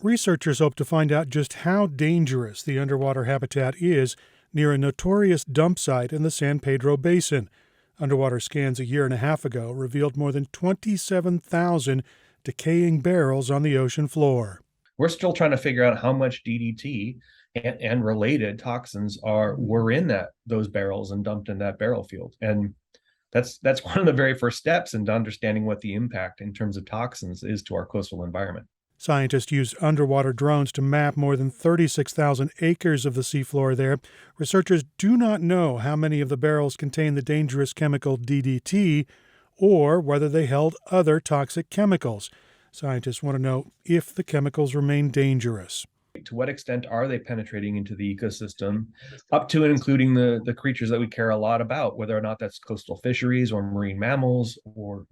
Researchers hope to find out just how dangerous the underwater habitat is near a notorious dump site in the San Pedro Basin. Underwater scans a year and a half ago revealed more than 27,000 decaying barrels on the ocean floor. We're still trying to figure out how much DDT and related toxins were in those barrels and dumped in that barrel field. And that's one of the very first steps into understanding what the impact in terms of toxins is to our coastal environment. Scientists used underwater drones to map more than 36,000 acres of the seafloor there. Researchers do not know how many of the barrels contain the dangerous chemical DDT or whether they held other toxic chemicals. Scientists want to know if the chemicals remain dangerous. To what extent are they penetrating into the ecosystem, up to and including the creatures that we care a lot about, whether or not that's coastal fisheries or marine mammals or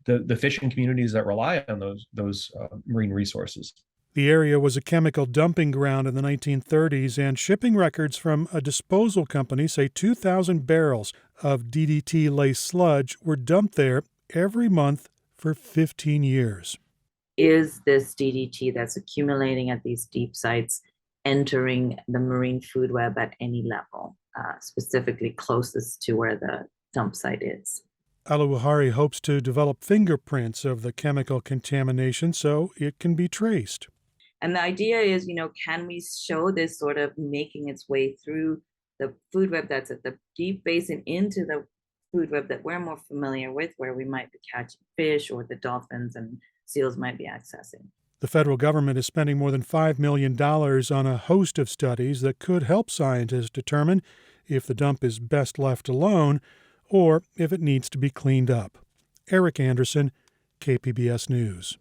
the fishing communities that rely on those marine resources. The area was a chemical dumping ground in the 1930s, and shipping records from a disposal company say 2,000 barrels of DDT-laced sludge were dumped there every month for 15 years. Is this DDT that's accumulating at these deep sites entering the marine food web at any level, specifically closest to where the dump site is? Aluwahari hopes to develop fingerprints of the chemical contamination so it can be traced. And the idea is, can we show this sort of making its way through the food web that's at the deep basin into the food web that we're more familiar with, where we might be catching fish or the dolphins and seals might be accessing. The federal government is spending more than $5 million on a host of studies that could help scientists determine if the dump is best left alone or if it needs to be cleaned up. Erik Anderson, KPBS News.